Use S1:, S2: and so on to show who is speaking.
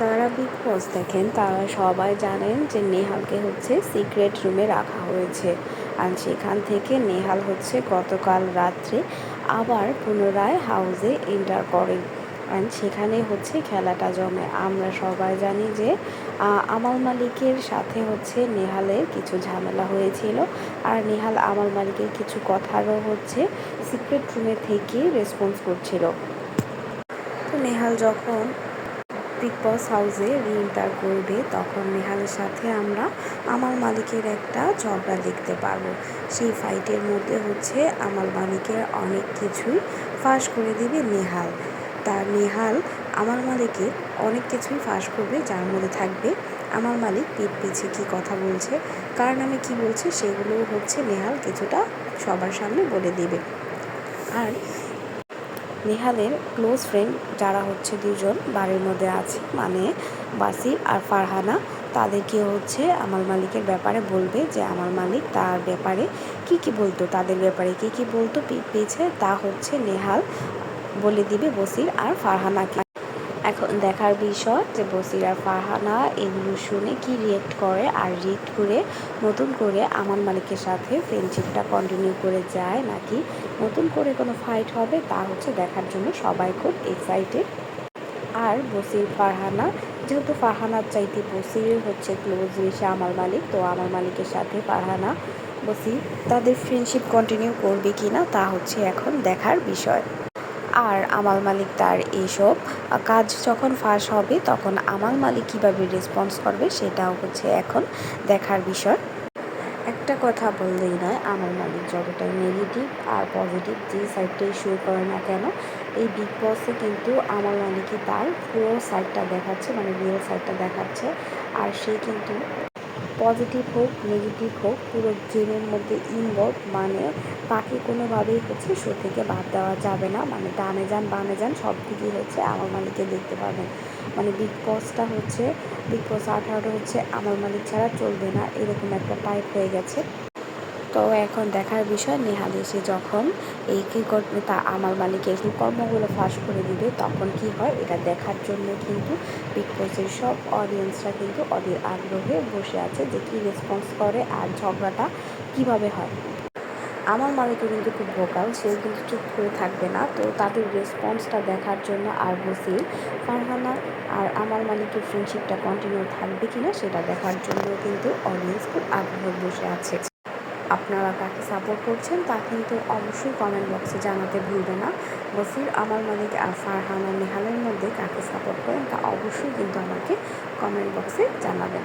S1: যারা বিগ বস দেখেন তারা সবাই জানেন যে নেহালকে হচ্ছে সিক্রেট রুমে রাখা হয়েছে। আর সেখান থেকে নেহাল হচ্ছে গতকাল রাত্রে আবার পুনরায় হাউসে এন্টার করে। অ্যান্ড সেখানে হচ্ছে খেলাটা জমে। আমরা সবাই জানি যে আমাল মালিকের সাথে হচ্ছে নেহালের কিছু ঝামেলা হয়েছিল। আর নেহাল আমাল মালিকের কিছু কথারও হচ্ছে সিক্রেট রুমে থেকে রেসপন্স করছিল। তো নেহাল যখন বিগ বস হাউসে রিএন্টার করবে তখন নেহালের সাথে আমরা আমাল মালিকের একটা ঝগড়া দেখতে পারবো। সেই ফাইটের মধ্যে হচ্ছে আমাল মালিকের অনেক কিছুই ফাঁস করে দিবে নেহাল। তার নেহাল আমাল মালিকের অনেক কিছুই ফাঁস করবে, যার মধ্যে থাকবে আমাল মালিক পিঠ পিছে কী কথা বলছে, কার নামে কী বলছে, সেগুলো হচ্ছে নেহাল কিছুটা সবার সামনে বলে দিবে। আর নেহালের ক্লোজ ফ্রেন্ড যারা হচ্ছে দুজন বাড়ির মধ্যে আছে, মানে বাসির আর ফারহানা, তাদেরকে হচ্ছে আমাল মালিকের ব্যাপারে বলবে যে আমাল মালিক তার ব্যাপারে কি বলতো, তাদের ব্যাপারে কি বলতো পেয়েছে তা হচ্ছে নেহাল বলে দিবে বসির আর ফারহানাকে। এখন দেখার বিষয় যে বসির আর ফারহানা এগুলো শুনে কি রিয়েক্ট করে, আর রিয়েক্ট করে নতুন করে আমাল মালিকের সাথে ফ্রেন্ডশিপটা কন্টিনিউ করে যায় নাকি নতুন করে কোনো ফাইট হবে, তা হচ্ছে দেখার জন্য সবাই খুব এক্সাইটেড। আর বসির ফারহানা, যেহেতু ফারহানার চাইতে বসির হচ্ছে ক্লোজ বেশি আমাল মালিক, তো আমাল মালিকের সাথে ফারহানা বসির তাদের ফ্রেন্ডশিপ কন্টিনিউ করবে কি না তা হচ্ছে এখন দেখার বিষয়। আর আমাল মালিক তার এইসব কাজ যখন ফাঁস হবে তখন আমাল মালিক কীভাবে রেসপন্স করবে সেটাও হচ্ছে এখন দেখার বিষয়। একটা কথা বললেই নয়, আমাল মালিক যতটাই নেগেটিভ আর পজিটিভ যে সাইডটাই শো করে না কেন, এই বিগ বসে কিন্তু আমাল মালিকই তার পুরো সাইডটা দেখাচ্ছে, মানে রিয়েল সাইডটা দেখাচ্ছে। আর সে কিন্তু পজিটিভ হোক নেগেটিভ হোক পুরো গেমের মধ্যে ইনভলভ, মানে তাকে কোনোভাবেই হচ্ছে শো থেকে বাদ দেওয়া যাবে না। মানে ডানে যান বামে যান সব দিকেই হচ্ছে আমাল মালিককে দেখতে পাবেন। মানে বিগ বসটা হচ্ছে, বিগ বস 18 হচ্ছে আমাল মালিক ছাড়া চলবে না, এরকম একটা টাইপ হয়ে গেছে। তো এখন দেখার বিষয় নেহাল এসে যখন এই কী করবে তা আমাল মালিকের কর্মগুলো ফাঁস করে দিবে তখন কি হয়, এটা দেখার জন্য কিন্তু বিগ বসের সব অডিয়েন্সরা কিন্তু অধীর আগ্রহে বসে আছে যে কী রেসপন্স করে আর ঝগড়াটা কিভাবে হয়। আমার মালিকও কিন্তু খুব ভোকাল, সেও কিন্তু চুপ করে থাকবে না। তো তাদের রেসপন্সটা দেখার জন্য আর বসির ফারহানা আর আমার মালিকের ফ্রেন্ডশিপটা কন্টিনিউ থাকবে কিনা সেটা দেখার জন্য কিন্তু অডিয়েন্স খুব আগ্রহে বসে আছে। আপনারা কাকে সাপোর্ট করছেন তা কিন্তু অবশ্যই কমেন্ট বক্সে জানাতে ভুলবেন না। বসির আমাল মালিক আর ফারহানা নেহালের মধ্যে কাকে সাপোর্ট করেন তা অবশ্যই কিন্তু আমাকে কমেন্ট বক্সে জানাবেন।